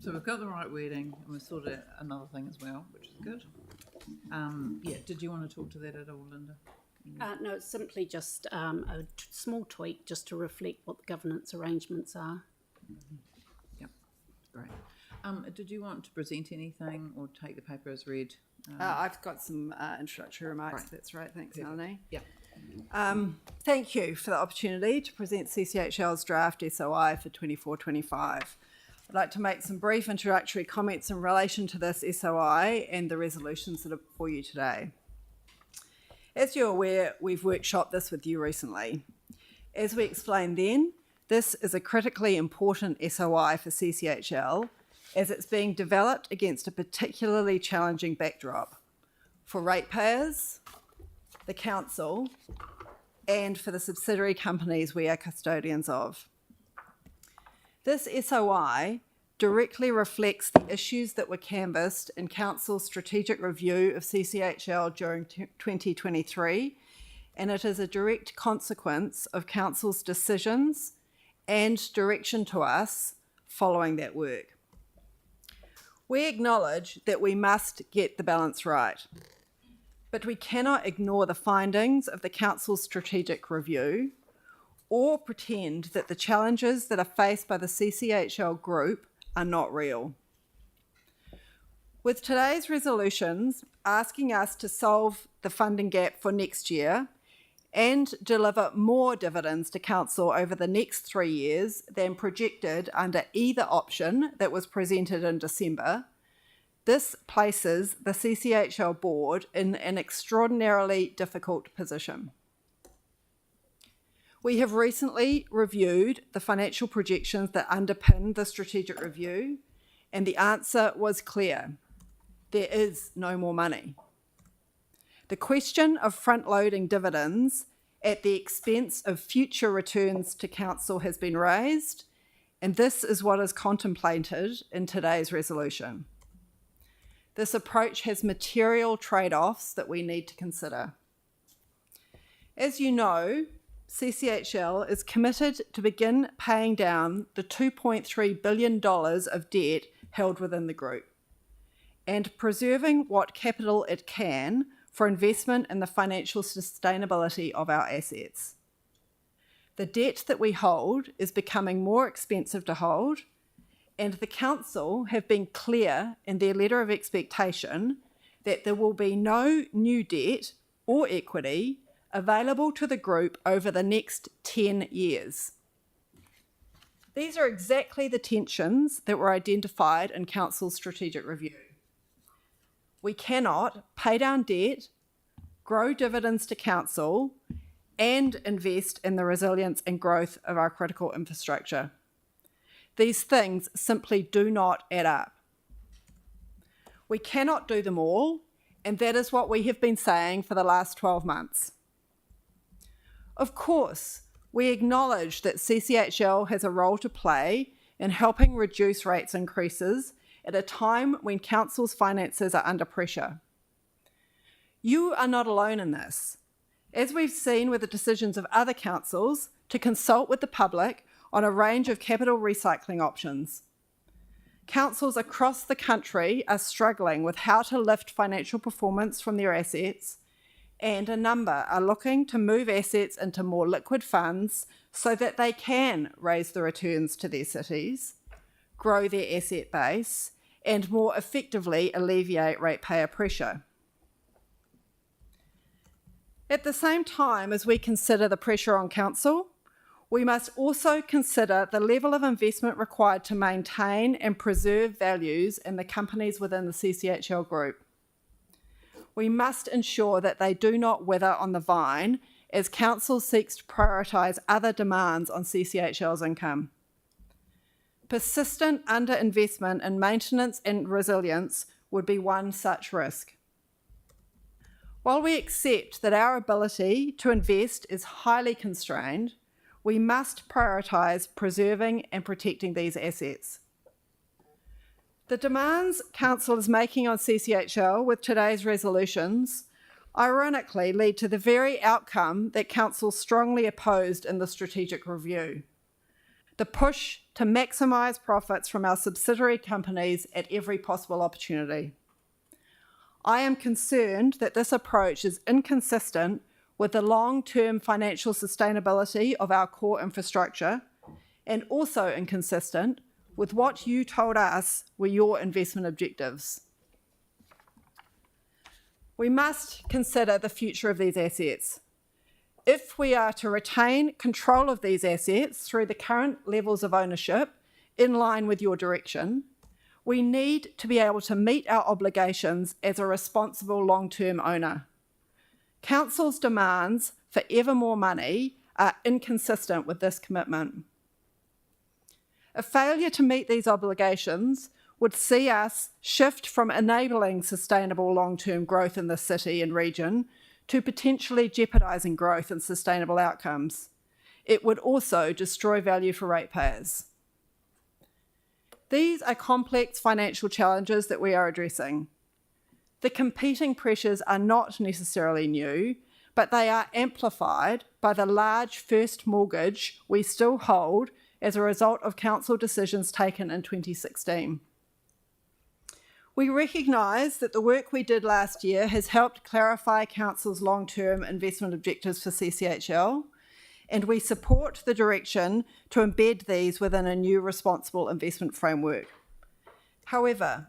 So we've got the right wording, and we've sorted out another thing as well, which is good. Did you want to talk to that at all, Linda? No, it's simply just a small tweak just to reflect what the governance arrangements are. Yep, great. Did you want to present anything or take the paper as read? I've got some introductory remarks. Right. That's right. Thanks, Perfect. Melanie. Yeah. Thank you for the opportunity to present CCHL's draft SOI for 24-25. I'd like to make some brief introductory comments in relation to this SOI and the resolutions that are before you today. As you're aware, we've workshopped this with you recently. As we explained then, this is a critically important SOI for CCHL as it's being developed against a particularly challenging backdrop for ratepayers, the council, and for the subsidiary companies we are custodians of. This SOI directly reflects the issues that were canvassed in Council's strategic review of CCHL during 2023, and it is a direct consequence of Council's decisions and direction to us following that work. We acknowledge that we must get the balance right, but we cannot ignore the findings of the Council's strategic review or pretend that the challenges that are faced by the CCHL group are not real. With today's resolutions asking us to solve the funding gap for next year and deliver more dividends to Council over the next 3 years than projected under either option that was presented in December, this places the CCHL board in an extraordinarily difficult position. We have recently reviewed the financial projections that underpin the strategic review, and the answer was clear. There is no more money. The question of front-loading dividends at the expense of future returns to Council has been raised, and this is what is contemplated in today's resolution. This approach has material trade-offs that we need to consider. As you know, CCHL is committed to begin paying down the $2.3 billion of debt held within the group and preserving what capital it can for investment in the financial sustainability of our assets. The debt that we hold is becoming more expensive to hold, and the Council have been clear in their letter of expectation that there will be no new debt or equity available to the group over the next 10 years. These are exactly the tensions that were identified in Council's strategic review. We cannot pay down debt, grow dividends to Council, and invest in the resilience and growth of our critical infrastructure. These things simply do not add up. We cannot do them all, and that is what we have been saying for the last 12 months. Of course, we acknowledge that CCHL has a role to play in helping reduce rates increases at a time when Council's finances are under pressure. You are not alone in this, as we've seen with the decisions of other councils to consult with the public on a range of capital recycling options. Councils across the country are struggling with how to lift financial performance from their assets, and a number are looking to move assets into more liquid funds so that they can raise the returns to their cities, grow their asset base, and more effectively alleviate ratepayer pressure. At the same time as we consider the pressure on Council, we must also consider the level of investment required to maintain and preserve values in the companies within the CCHL group. We must ensure that they do not wither on the vine as Council seeks to prioritise other demands on CCHL's income. Persistent underinvestment in maintenance and resilience would be one such risk. While we accept that our ability to invest is highly constrained, we must prioritise preserving and protecting these assets. The demands Council is making on CCHL with today's resolutions ironically lead to the very outcome that Council strongly opposed in the strategic review: the push to maximise profits from our subsidiary companies at every possible opportunity. I am concerned that this approach is inconsistent with the long-term financial sustainability of our core infrastructure and also inconsistent with what you told us were your investment objectives. We must consider the future of these assets. If we are to retain control of these assets through the current levels of ownership in line with your direction, we need to be able to meet our obligations as a responsible long-term owner. Council's demands for ever more money are inconsistent with this commitment. A failure to meet these obligations would see us shift from enabling sustainable long-term growth in the city and region to potentially jeopardising growth and sustainable outcomes. It would also destroy value for ratepayers. These are complex financial challenges that we are addressing. The competing pressures are not necessarily new, but they are amplified by the large first mortgage we still hold as a result of council decisions taken in 2016. We recognise that the work we did last year has helped clarify Council's long-term investment objectives for CCHL, and we support the direction to embed these within a new responsible investment framework. However,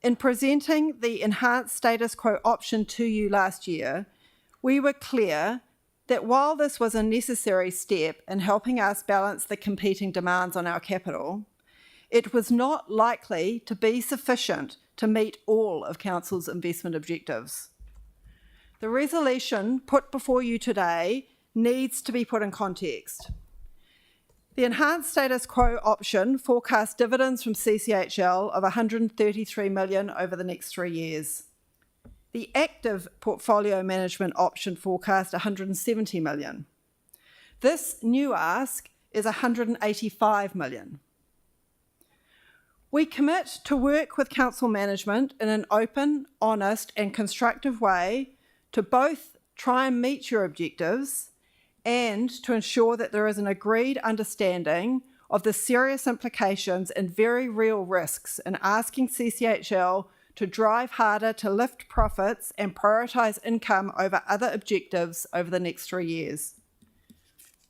in presenting the enhanced status quo option to you last year, we were clear that while this was a necessary step in helping us balance the competing demands on our capital, it was not likely to be sufficient to meet all of Council's investment objectives. The resolution put before you today needs to be put in context. The enhanced status quo option forecasts dividends from CCHL of $133 million over the next 3 years. The active portfolio management option forecast $170 million. This new ask is $185 million. We commit to work with council management in an open, honest and constructive way to both try and meet your objectives and to ensure that there is an agreed understanding of the serious implications and very real risks in asking CCHL to drive harder to lift profits and prioritise income over other objectives over the next 3 years.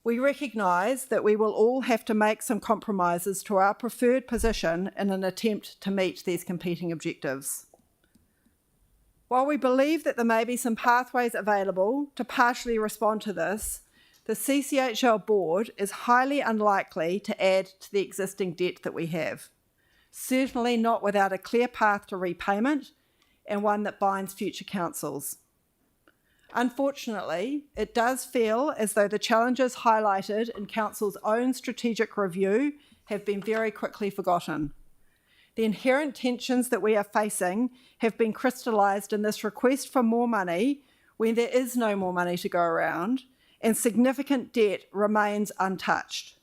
We recognise that we will all have to make some compromises to our preferred position in an attempt to meet these competing objectives. While we believe that there may be some pathways available to partially respond to this, the CCHL board is highly unlikely to add to the existing debt that we have, certainly not without a clear path to repayment and one that binds future councils. Unfortunately, it does feel as though the challenges highlighted in Council's own strategic review have been very quickly forgotten. The inherent tensions that we are facing have been crystallised in this request for more money when there is no more money to go around, and significant debt remains untouched.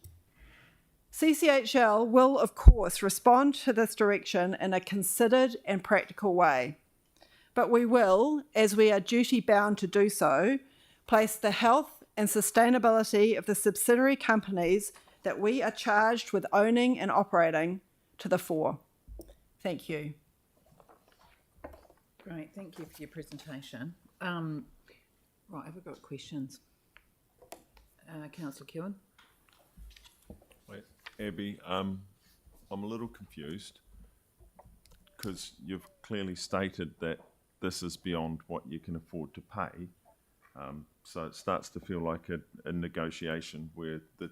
CCHL will, of course, respond to this direction in a considered and practical way. But we will, as we are duty-bound to do so, place the health and sustainability of the subsidiary companies that we are charged with owning and operating to the fore. Thank you. Great, thank you for your presentation. Right, have we got questions? Councillor Kewen. Wait, Abby, I'm a little confused because you've clearly stated that this is beyond what you can afford to pay. So it starts to feel like a negotiation where the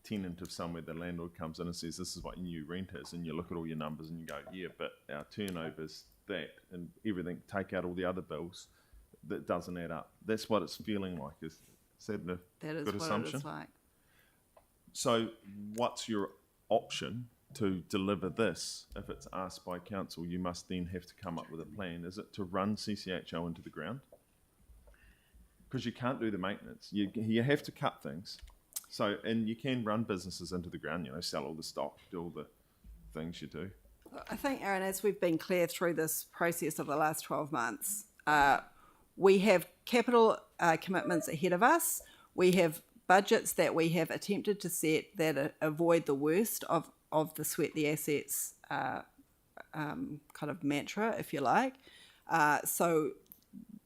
tenant of somewhere, the landlord comes in and says, this is what your new rent is, and you look at all your numbers and you go, yeah, but our turnover's that, and everything, take out all the other bills, that doesn't add up. That's what it's feeling like. Is that a good assumption? It is like. So what's your option to deliver this? If it's asked by council, you must then have to come up with a plan. Is it to run CCHL into the ground? Because you can't do the maintenance. You have to cut things. So, and you can run businesses into the ground, sell all the stock, do all the things you do. I think, Aaron, as we've been clear through this process of the last 12 months, we have capital commitments ahead of us. We have budgets that we have attempted to set that avoid the worst of of the sweat the assets kind of mantra, if you like. So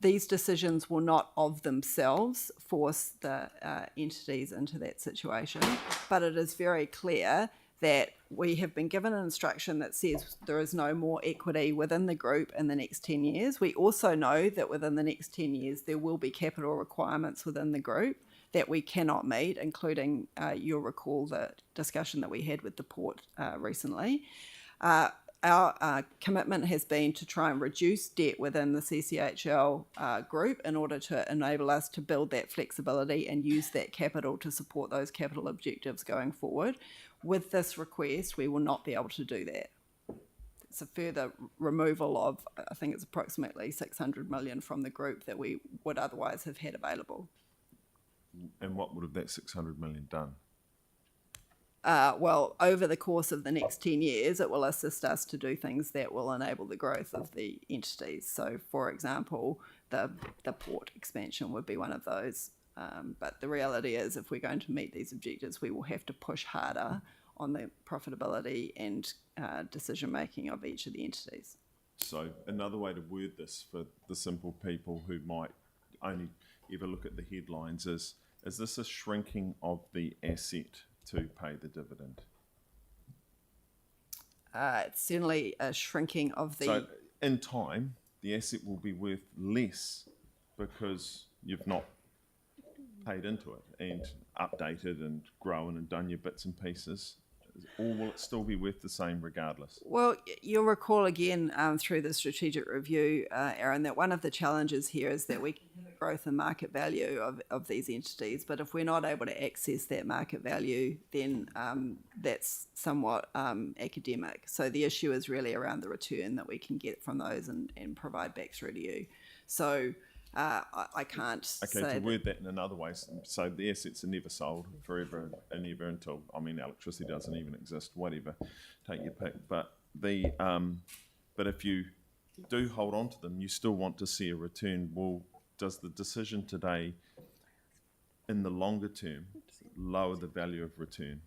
these decisions will not of themselves force the entities into that situation, but it is very clear that we have been given an instruction that says there is no more equity within the group in the next 10 years. We also know that within the next 10 years there will be capital requirements within the group that we cannot meet, including, you'll recall the discussion that we had with the port recently. Our commitment has been to try and reduce debt within the CCHL group in order to enable us to build that flexibility and use that capital to support those capital objectives going forward. With this request, we will not be able to do that. It's a further removal of, I think it's approximately 600 million from the group that we would otherwise have had available. And what would have that 600 million done? Well, over the course of the next 10 years, it will assist us to do things that will enable the growth of the entities. So, for example, the port expansion would be one of those. But the reality is, if we're going to meet these objectives, we will have to push harder on the profitability and decision-making of each of the entities. So another way to word this for the simple people who might only ever look at the headlines is this a shrinking of the asset to pay the dividend? It's certainly a shrinking of the... So in time, the asset will be worth less because you've not paid into it and updated and grown and done your bits and pieces. Or will it still be worth the same regardless? Well, you'll recall again through the strategic review, Aaron, that one of the challenges here is that we can have a growth in market value of these entities, but if we're not able to access that market value, then that's somewhat academic. So the issue is really around the return that we can get from those and provide back through to you. So I can't Okay, say to word that in another way, so the assets are never sold forever and ever until, I mean, electricity doesn't even exist, whatever, take your pick. But but if you do hold on to them, you still want to see a return. Well, does the decision today, in the longer term, lower the value of return?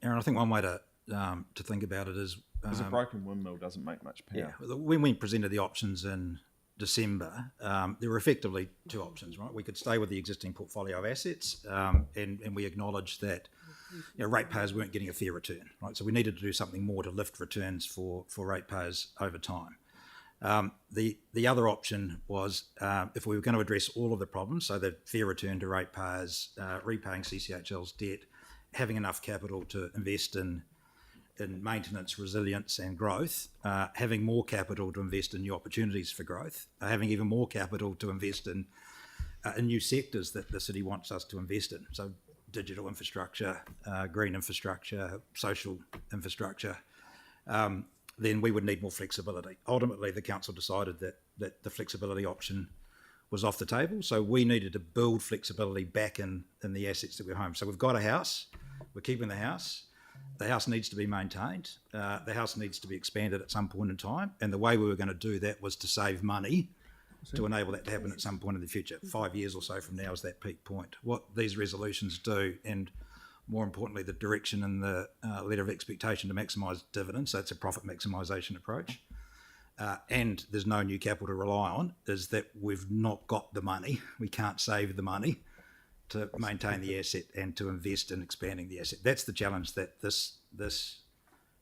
Aaron, I think one way to think about it is... Because a broken windmill doesn't make much power. Yeah, when we presented the options in December, there were effectively two options, right? We could stay with the existing portfolio of assets, and we acknowledged that ratepayers weren't getting a fair return, right? So we needed to do something more to lift returns for ratepayers over time. The other option was if we were going to address all of the problems, so the fair return to ratepayers, repaying CCHL's debt, having enough capital to invest in maintenance, resilience and growth, having more capital to invest in new opportunities for growth, having even more capital to invest in new sectors that the city wants us to invest in. So digital infrastructure, green infrastructure, social infrastructure, then we would need more flexibility. Ultimately, the council decided that the flexibility option was off the table. So we needed to build flexibility back in the assets that we're home. So we've got a house, we're keeping the house. The house needs to be maintained. The house needs to be expanded at some point in time. And the way we were going to do that was to save money to enable that to happen at some point in the future. 5 years or so from now is that peak point. What these resolutions do, and more importantly, the direction in the letter of expectation to maximise dividends, so it's a profit maximisation approach, and there's no new capital to rely on, is that we've not got the money. We can't save the money to maintain the asset and to invest in expanding the asset. That's the challenge that this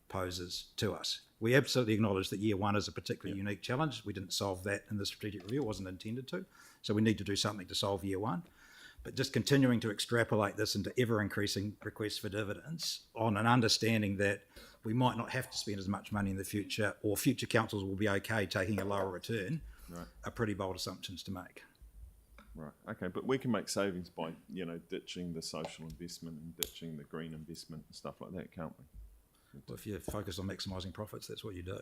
poses to us. We absolutely acknowledge that year one is a particularly unique challenge. We didn't solve that in the strategic review. It wasn't intended to. So we need to do something to solve year one. But just continuing to extrapolate this into ever-increasing requests for dividends on an understanding that we might not have to spend as much money in the future, or future councils will be okay taking a lower return, right, are pretty bold assumptions to make. Right, okay, but we can make savings by, ditching the social investment and ditching the green investment and stuff like that, can't we? Well, if you're focused on maximising profits, that's what you do.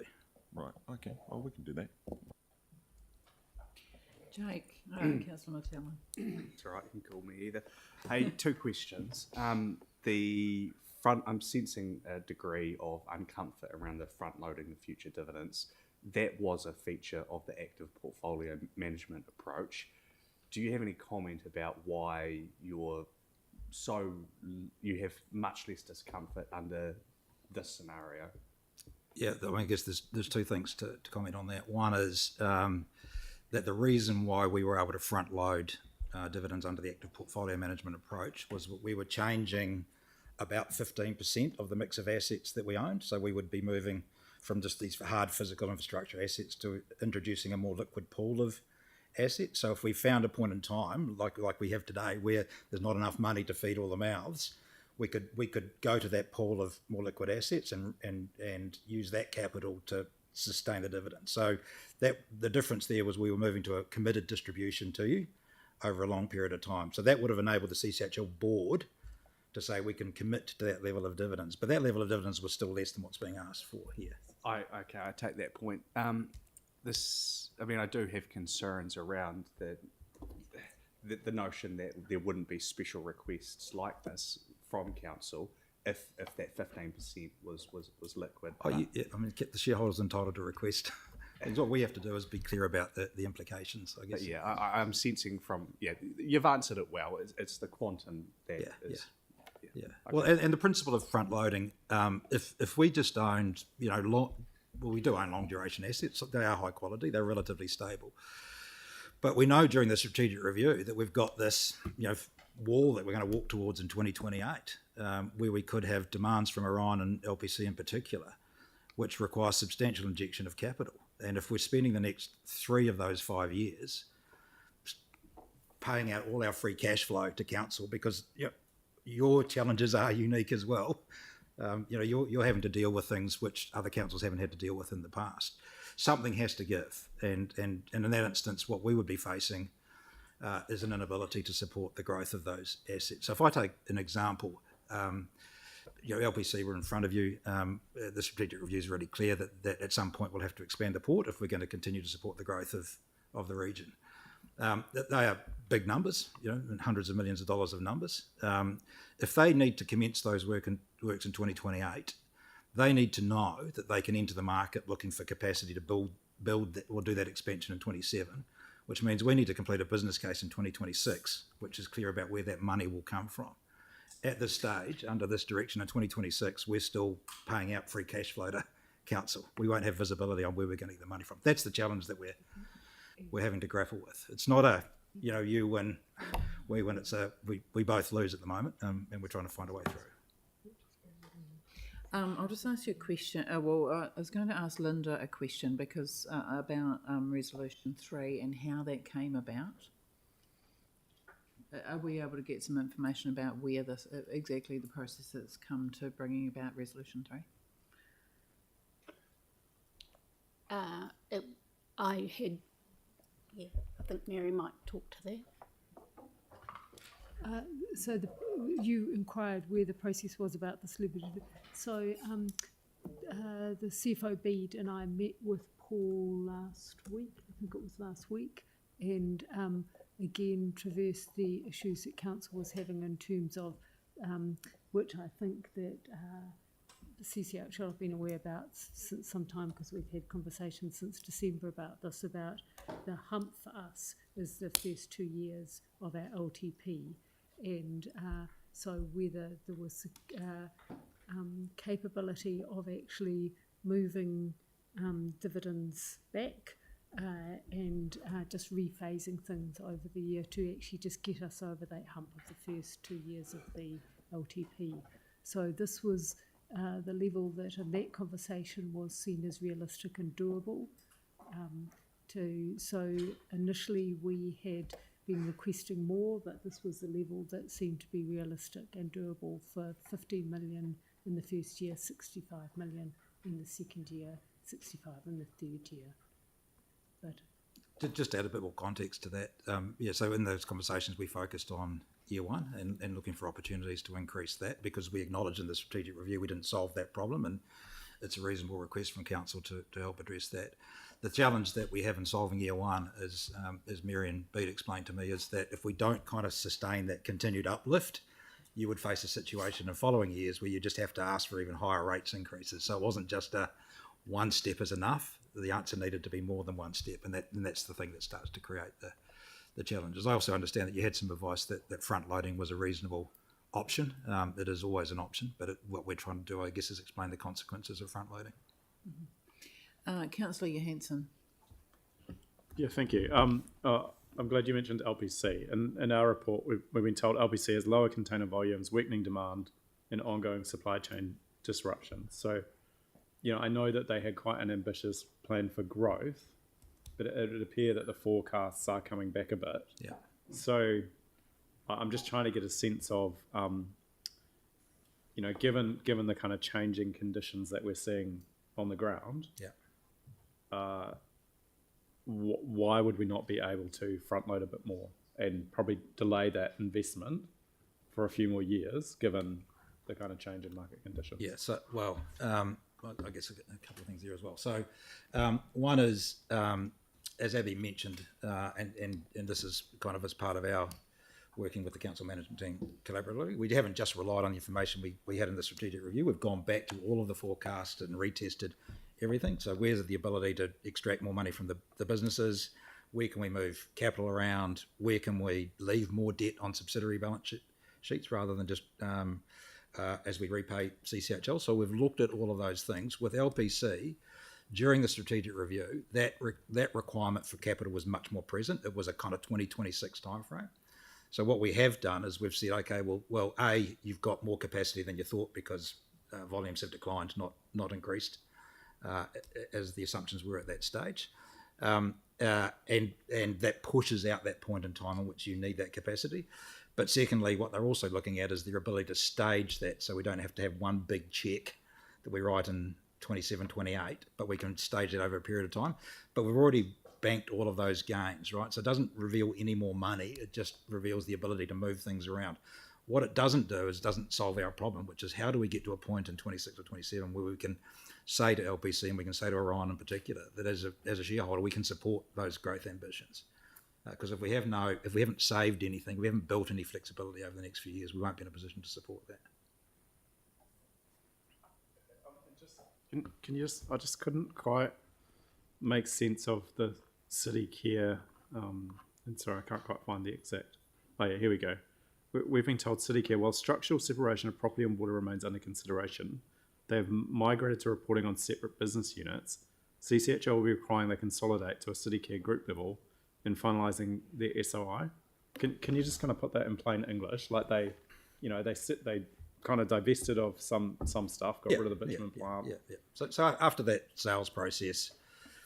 Right, okay, well, we can do that. Jake, Councillor Matella. It's all right, you can call me either. Hey, two questions. I'm sensing a degree of uncomfort around the front-loading the future dividends. That was a feature of the active portfolio management approach. Do you have any comment about why you have much less discomfort under this scenario? Yeah, I mean, I guess there's two things to comment on that. One is that the reason why we were able to front load dividends under the active portfolio management approach was that we were changing about 15% of the mix of assets that we owned. So we would be moving from just these hard physical infrastructure assets to introducing a more liquid pool of assets. So if we found a point in time, like we have today, where there's not enough money to feed all the mouths, we could go to that pool of more liquid assets and use that capital to sustain the dividend. So that the difference there was we were moving to a committed distribution to you over a long period of time. So that would have enabled the CCHL board to say we can commit to that level of dividends, but that level of dividends was still less than what's being asked for here. I take that point. I do have concerns around the notion that there wouldn't be special requests like this from council if that 15% was liquid. Oh, yeah, I mean, the shareholders entitled to request. And what we have to do is be clear about the implications, I guess. But yeah, I'm sensing you've answered it well. It's the quantum that is. Yeah. Okay. Well, and the principle of front loading, if we just owned, we do own long duration assets. They are high quality. They're relatively stable. But we know during the strategic review that we've got this, wall that we're going to walk towards in 2028, where we could have demands from Orion and LPC in particular, which require substantial injection of capital. And if we're spending the next 3 of those 5 years paying out all our free cash flow to council, because your challenges are unique as well. You're having to deal with things which other councils haven't had to deal with in the past. Something has to give, and in that instance, what we would be facing is an inability to support the growth of those assets. So if I take an example, LPC were in front of you. The strategic review is really clear that at some point we'll have to expand the port if we're going to continue to support the growth of the region. They are big numbers, and hundreds of millions of dollars of numbers. If they need to commence those works in 2028, they need to know that they can enter the market looking for capacity to build that, or do that expansion in 27, which means we need to complete a business case in 2026, which is clear about where that money will come from. At this stage, under this direction in 2026, we're still paying out free cash flow to council. We won't have visibility on where we're going to get the money from. That's the challenge that we're having to grapple with. It's not a you win, we win. It's we both lose at the moment, and we're trying to find a way through. I'll just ask you a question. I was going to ask Linda a question because about Resolution 3 and how that came about. Are we able to get some information about where this exactly the process has come to bringing about Resolution 3? I think Mary might talk to that. So you inquired where the process was about this level. So the CFO Bede and I met with Paul last week, I think it was last week, and again traversed the issues that council was having in terms of which I think that the CCHL have been aware about since some time, because we've had conversations since December about this, about the hump for us is the first 2 years of our LTP, and so whether there was capability of actually moving dividends back and just rephasing things over the year to actually just get us over that hump of the first 2 years of the LTP. So this was the level that in that conversation was seen as realistic and doable. So initially we had been requesting more, but this was the level that seemed to be realistic and doable for 15 million in the first year, 65 million in the second year, 65 in the third year. But Just to add a bit more context to that, so in those conversations we focused on year one and looking for opportunities to increase that, because we acknowledged in the strategic review we didn't solve that problem, and it's a reasonable request from council to help address that. The challenge that we have in solving year one is, as Mary and Bede explained to me, is that if we don't kind of sustain that continued uplift, you would face a situation in following years where you just have to ask for even higher rates increases. So it wasn't just a one step is enough. The answer needed to be more than one step, and that's the thing that starts to create the challenges. I also understand that you had some advice that front loading was a reasonable option. It is always an option, but what we're trying to do, I guess, is explain the consequences of front loading. Councillor Johansson. Yeah, thank you. I'm glad you mentioned LPC. In our report, we've been told LPC has lower container volumes, weakening demand, and ongoing supply chain disruption. So, I know that they had quite an ambitious plan for growth, but it would appear that the forecasts are coming back a bit. Yeah. So, I'm just trying to get a sense of, given the kind of changing conditions that we're seeing on the ground. Yeah. Why would we not be able to front load a bit more and probably delay that investment for a few more years, given the kind of change in market conditions? Yeah. So, well, I guess a couple of things there as well. So, one is, as Abby mentioned, and this is kind of as part of our working with the council management team collaboratively, we haven't just relied on the information we had in the strategic review. We've gone back to all of the forecasts and retested everything. So where's the ability to extract more money from the businesses? Where can we move capital around? Where can we leave more debt on subsidiary balance sheets rather than just as we repay CCHL? So we've looked at all of those things. With LPC, during the strategic review, that requirement for capital was much more present. It was a kind of 2026 timeframe. So what we have done is we've said, okay, well, A, you've got more capacity than you thought because volumes have declined, not increased. As the assumptions were at that stage, and that pushes out that point in time in which you need that capacity. But secondly, what they're also looking at is their ability to stage that, so we don't have to have one big check that we write in 27, 28, but we can stage it over a period of time. But we've already banked all of those gains, right? So it doesn't reveal any more money, it just reveals the ability to move things around. What it doesn't do is it doesn't solve our problem, which is how do we get to a point in 26 or 27 where we can say to LPC and we can say to Orion in particular that as a shareholder we can support those growth ambitions. Because if we haven't saved anything, we haven't built any flexibility over the next few years, we won't be in a position to support that. Can you I just couldn't quite make sense of the city care, and sorry, I can't quite find the exact, oh yeah, here we go. We've been told city care, while structural separation of property and water remains under consideration, they have migrated to reporting on separate business units. CCHL will be requiring they consolidate to a city care group level in finalising their SOI. Can you just kind of put that in plain English? Like they kind of divested of some stuff, got rid of the bitumen plant. Yeah. So after that sales process,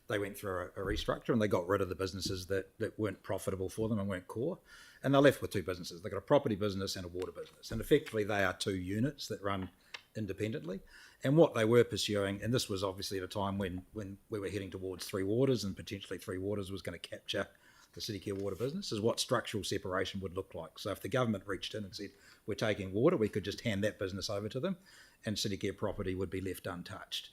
they went through a restructure and they got rid of the businesses that weren't profitable for them and weren't core. And they're left with two businesses. They've got a property business and a water business. And effectively, they are two units that run independently. And what they were pursuing, and this was obviously at a time when we were heading towards Three Waters and potentially Three Waters was going to capture the City Care water business, is what structural separation would look like. So if the government reached in and said, we're taking water, we could just hand that business over to them and City Care property would be left untouched.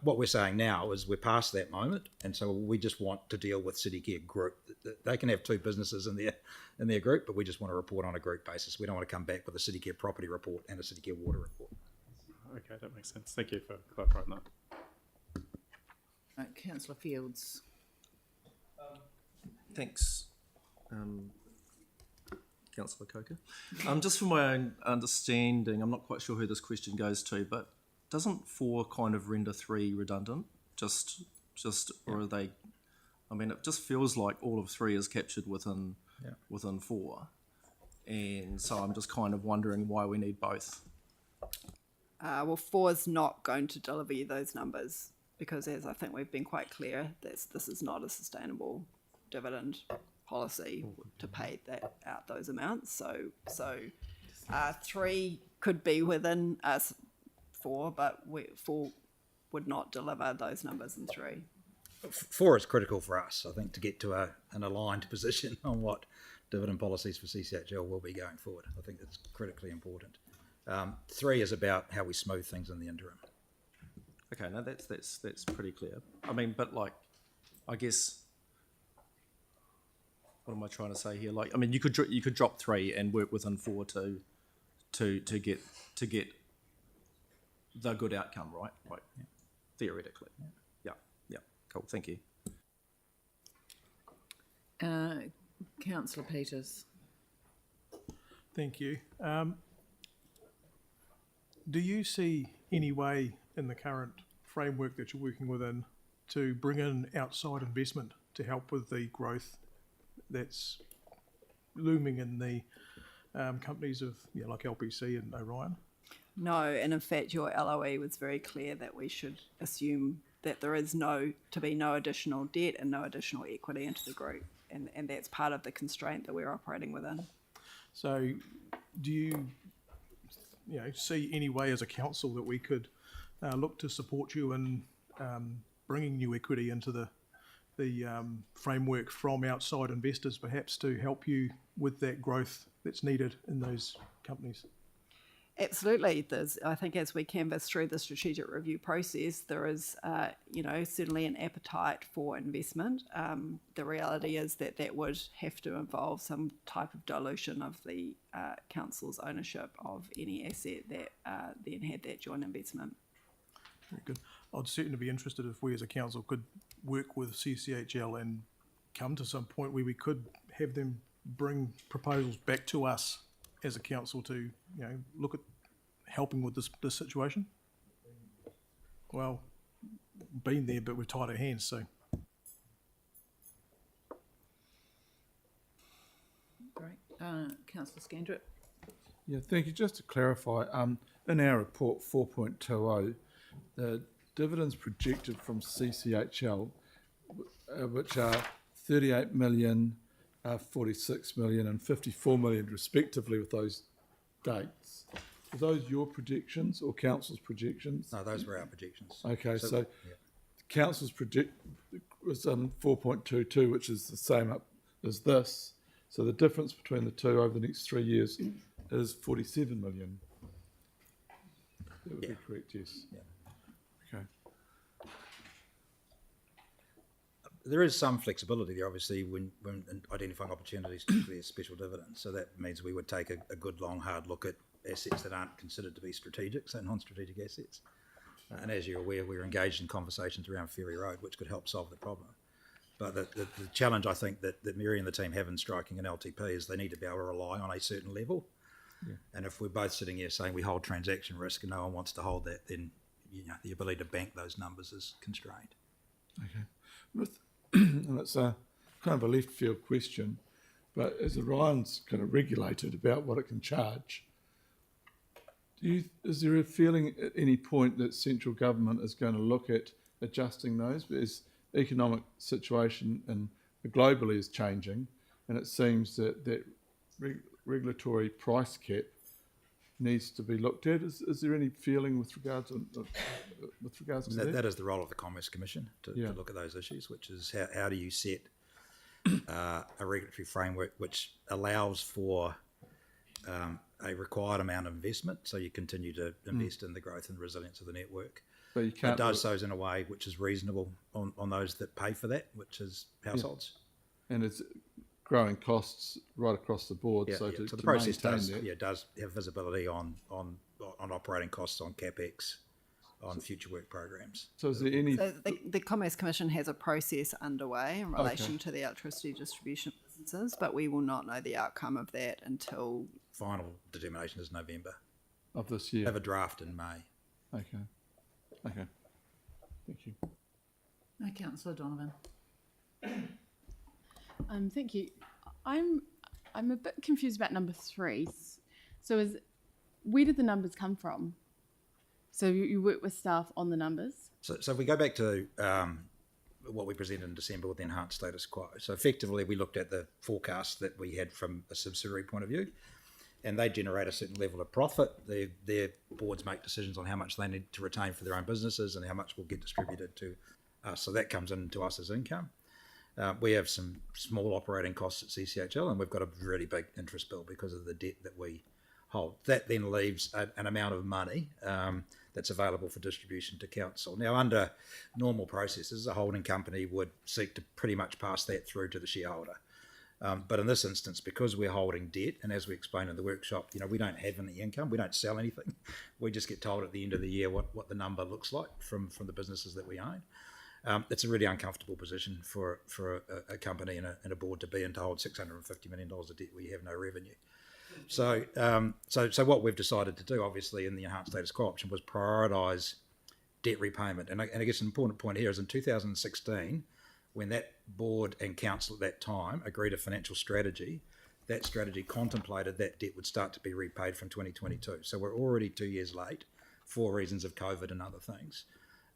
What we're saying now is we're past that moment, and so we just want to deal with City Care Group. They can have two businesses in their group, but we just want to report on a group basis. We don't want to come back with a City Care property report and a City Care water report. Okay, that makes sense. Thank you for clarifying that. Councillor Fields. Thanks, Councillor Coker. Just from my own understanding, I'm not quite sure who this question goes to, but doesn't 4 kind of render 3 redundant? Just, or are they? I mean, it just feels like all of 3 is captured within 4, and so I'm just kind of wondering why we need both. Well, 4 is not going to deliver you those numbers because, as I think we've been quite clear, this is not a sustainable dividend policy to pay out those amounts. So 3 could be within us 4, but 4 would not deliver those numbers in 3. 4 is critical for us, I think, to get to an aligned position on what dividend policies for CCHL will be going forward. I think that's critically important. 3 is about how we smooth things in the interim. Okay, no, that's pretty clear. I mean, but like, I guess, what am I trying to say here? Like, I mean, you could drop 3 and work within 4 to get the good outcome, right? Like, theoretically. Yeah. Cool. Thank you. Councillor Peters. Thank you. do you see any way in the current framework that you're working within to bring in outside investment to help with the growth that's looming in the companies of like LPC and Orion? No, and in fact, your LOE was very clear that we should assume that there is no additional debt and no additional equity into the group, and that's part of the constraint that we're operating within. So, do you see any way as a council that we could look to support you in bringing new equity into the framework from outside investors, perhaps to help you with that growth that's needed in those companies? Absolutely. I think as we canvass through the strategic review process, there is, certainly an appetite for investment. The reality is that would have to involve some type of dilution of the council's ownership of any asset that then had that joint investment. Very good. I'd certainly be interested if we as a council could work with CCHL and come to some point where we could have them bring proposals back to us as a council to look at helping with this situation. Well, been there, but we're tied at hands. So Great. Councillor Scandrett. Yeah, thank you. Just to clarify, in our report 4.20, the dividends projected from CCHL, which are 38 million, 46 million and 54 million respectively with those dates. Are those your projections or council's projections? No, those were our projections. Okay, so yeah. council's was 4.22, which is the same up as this. So the difference between the two over the next 3 years is 47 million. That would be correct, yes. Yeah. Okay. There is some flexibility there, obviously, when identifying opportunities to declare special dividends. So that means we would take a good, long, hard look at assets that aren't considered to be strategic, so non-strategic assets. And as you're aware, we're engaged in conversations around Ferry Road, which could help solve the problem. But the challenge, I think, that Mary and the team have in striking an LTP is they need to be able to rely on a certain level. Yeah. And if we're both sitting here saying we hold transaction risk and no one wants to hold that, then the ability to bank those numbers is constrained. Okay. And it's a kind of a left field question, but as Orion's kind of regulated about what it can charge, is there a feeling at any point that central government is going to look at adjusting those? Because economic situation and globally is changing, and it seems that regulatory price cap needs to be looked at. Is there any feeling with regards to that? That is the role of the Commerce Commission to look at those issues, which is how do you set a regulatory framework which allows for a required amount of investment, so you continue to invest in the growth and resilience of the network. But you can't. It does so in a way which is reasonable on those that pay for that, which is households. Yeah. And it's growing costs right across the board. Yeah, so the process does have visibility on operating costs, on CapEx, on future work programs. So is there any... So the Commerce Commission has a process underway in relation to the electricity distribution businesses, but we will not know the outcome of that until... Final determination is November. Of this year? Have a draft in May. Okay. Thank you. Councillor Donovan. Thank you. I'm a bit confused about number 3. So where did the numbers come from? So you work with staff on the numbers? So if we go back to what we presented in December with the enhanced status quo. So effectively we looked at the forecast that we had from a subsidiary point of view, and they generate a certain level of profit. Their boards make decisions on how much they need to retain for their own businesses and how much will get distributed to us. So that comes into us as income. We have some small operating costs at CCHL, and we've got a really big interest bill because of the debt that we hold. That then leaves an amount of money that's available for distribution to council. Now, under normal processes, a holding company would seek to pretty much pass that through to the shareholder. But in this instance, because we're holding debt, and as we explained in the workshop, we don't have any income, we don't sell anything. We just get told at the end of the year what the number looks like from the businesses that we own. It's a really uncomfortable position for a company and a board to be in, to hold $650 million of debt where you have no revenue. So, so what we've decided to do, obviously, in the enhanced status quo option, was prioritise debt repayment. And I guess an important point here is in 2016, when that board and council at that time agreed a financial strategy, that strategy contemplated that debt would start to be repaid from 2022. So we're already 2 years late for reasons of COVID and other things.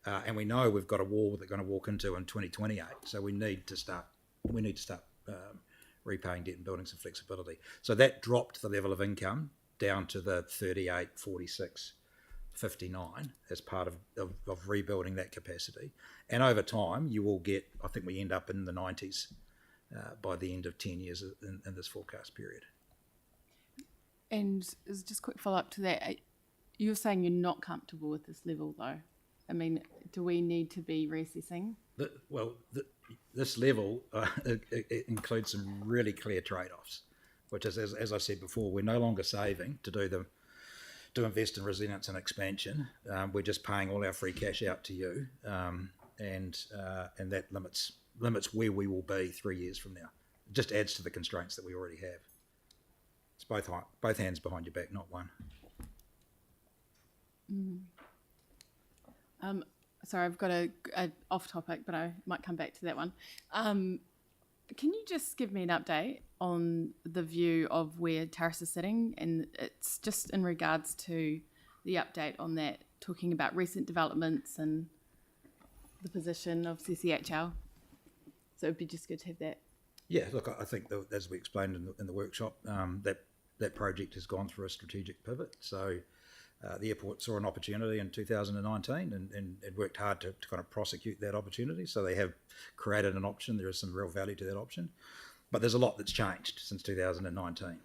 And we know we've got a wall that we're going to walk into in 2028. So we need to start repaying debt and building some flexibility. So that dropped the level of income down to the 38, 46, 59 as part of rebuilding that capacity. And over time, you will get, I think we end up in the 90s by the end of 10 years in this forecast period. And as just a quick follow up to that, you're saying you're not comfortable with this level though? I mean, do we need to be reassessing? This level it includes some really clear trade-offs, which is, as I said before, we're no longer saving to invest in resilience and expansion. We're just paying all our free cash out to you, and that limits where we will be 3 years from now. It just adds to the constraints that we already have. It's both hands behind your back, not one. Sorry, I've got a off topic, but I might come back to that one. Can you just give me an update on the view of where Terrace is sitting? And it's just in regards to the update on that, talking about recent developments and the position of CCHL. So it'd be just good to have that. Yeah, look, I think as we explained in the workshop, that project has gone through a strategic pivot. So the airport saw an opportunity in 2019 and worked hard to kind of prosecute that opportunity. So they have created an option. There is some real value to that option. But there's a lot that's changed since 2019.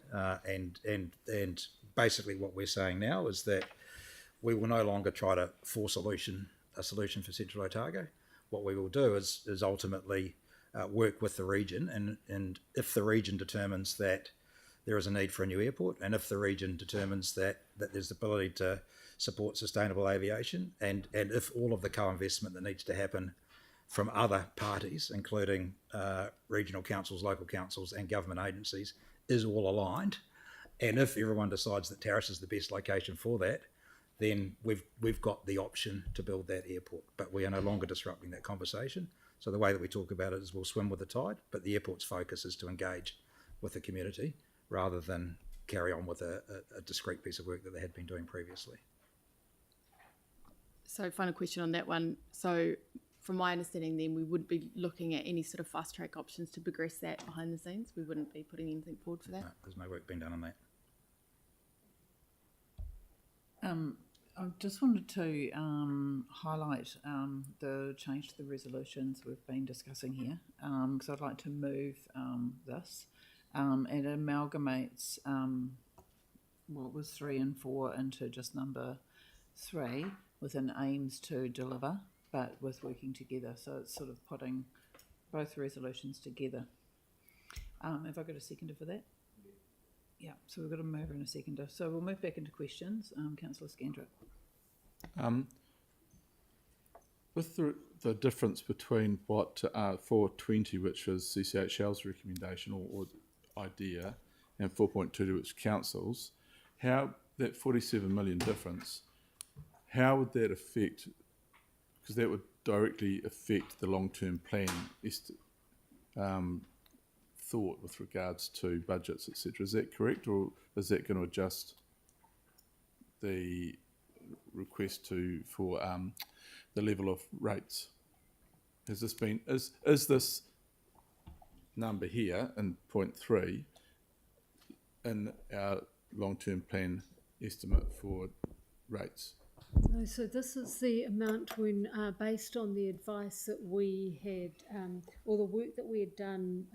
And basically what we're saying now is that we will no longer try to force a solution for Central Otago. What we will do is ultimately work with the region, and if the region determines that there is a need for a new airport, and if the region determines that there's the ability to support sustainable aviation, and if all of the co-investment that needs to happen from other parties, including regional councils, local councils and government agencies, is all aligned, and if everyone decides that Terrace is the best location for that, then we've got the option to build that airport. But we are no longer disrupting that conversation. So the way that we talk about it is we'll swim with the tide, but the airport's focus is to engage with the community rather than carry on with a discrete piece of work that they had been doing previously. So final question on that one. So from my understanding then, we would be looking at any sort of fast track options to progress that behind the scenes. We wouldn't be putting anything forward for that. No, there's no work being done on that. I just wanted to highlight the change to the resolutions we've been discussing here, because I'd like to move this. It amalgamates what was 3 and 4 into just number 3 with an aims to deliver, but with working together. So it's sort of putting both resolutions together. Have I got a seconder for that? Yeah, so we've got a mover and a seconder. So we'll move back into questions. Councillor Scandra. With the difference between what 420, which was CCHL's recommendation or idea, and 4.22, which councils, how that 47 million difference, how would that affect, because that would directly affect the long-term plan thought with regards to budgets, etc. Is that correct, or is that going to adjust the request for the level of rates? Has this been is this number here in point 3 in our long-term plan estimate for rates? No, so this is the amount when, based on the advice that we had, or the work that we had done,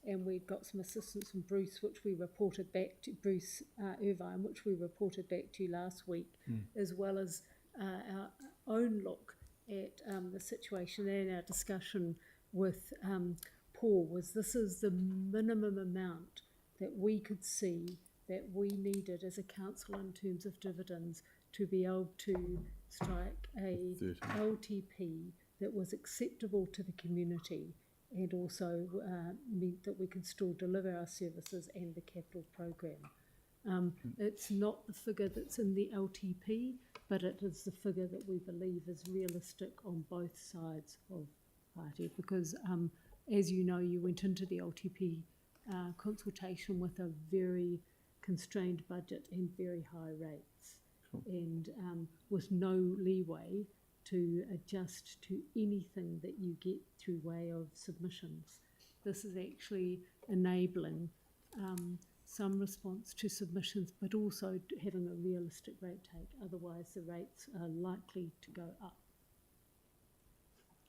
and we'd got some assistance from Bruce, which we reported back to Bruce Irvine, which we reported back to you last week, as well as our own look at the situation and our discussion with Paul. Was this is the minimum amount that we could see that we needed as a council in terms of dividends to be able to strike a 30. LTP that was acceptable to the community and also meant that we could still deliver our services and the capital program. It's not the figure that's in the LTP, but it is the figure that we believe is realistic on both sides of party, because as you know, you went into the LTP consultation with a very constrained budget and very high rates, and with no leeway to adjust to anything that you get through way of submissions. This is actually enabling some response to submissions, but also having a realistic rate take. Otherwise, the rates are likely to go up.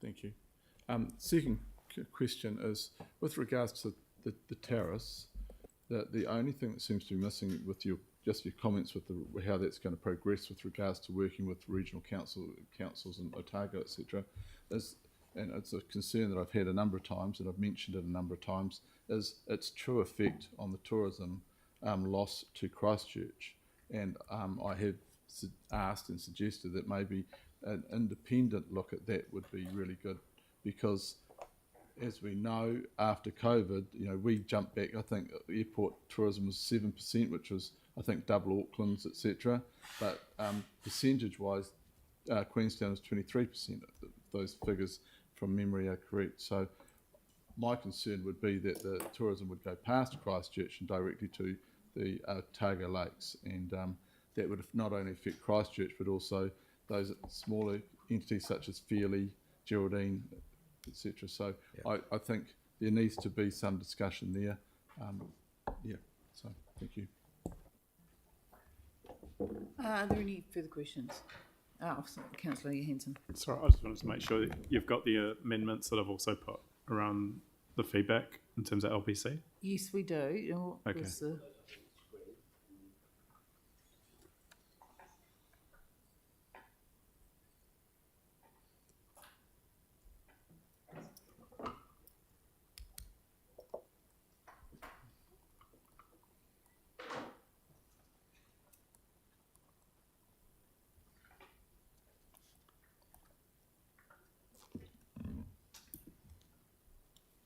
Thank you. Second question is, with regards to the terrace, that the only thing that seems to be missing with your comments with how that's going to progress with regards to working with regional councils and Otago, etc., is, and it's a concern that I've had a number of times, and I've mentioned it a number of times, is its true effect on the tourism loss to Christchurch. And I have asked and suggested that maybe an independent look at that would be really good, because as we know, after COVID, we jumped back. I think airport tourism was 7%, which was, I think, double Auckland's, etc. But percentage-wise, Queenstown is 23%. Those figures from memory are correct. So my concern would be that the tourism would go past Christchurch and directly to the Otago Lakes, and that would not only affect Christchurch, but also those smaller entities such as Fairlie, Geraldine, etc. So I think there needs to be some discussion there. So thank you. Are there any further questions? Councillor Henson. Sorry, I just wanted to make sure that you've got the amendments that I've also put around the feedback in terms of LPC. Yes, we do. Okay.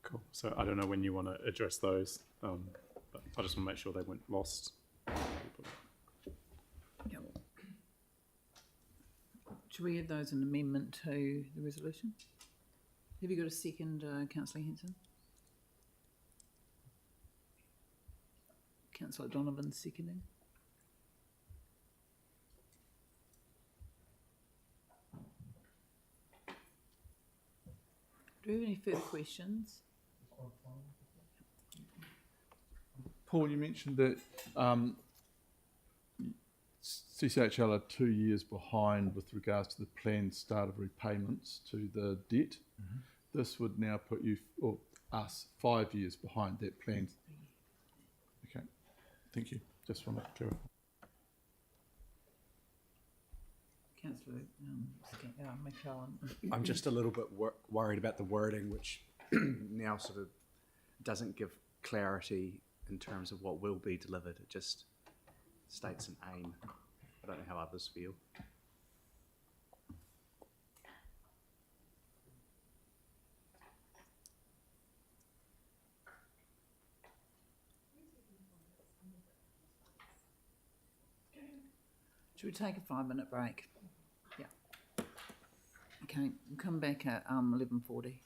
Cool. So I don't know when you want to address those, but I just want to make sure they weren't lost. Yep. Should we add those in amendment to the resolution? Have you got a second, Councillor Henson? Councillor Donovan seconding. Do we have any further questions? Paul, you mentioned that CCHL are 2 years behind with regards to the planned start of repayments to the debt. Mm-hmm. This would now put you, or us, 5 years behind that plan. Okay, thank you. Just wanted to clarify. Councillor McClellan. I'm just a little bit worried about the wording, which now sort of doesn't give clarity in terms of what will be delivered. It just states an aim. I don't know how others feel. Should we take a 5-minute break? Yeah. Okay, we'll come back at 11:40.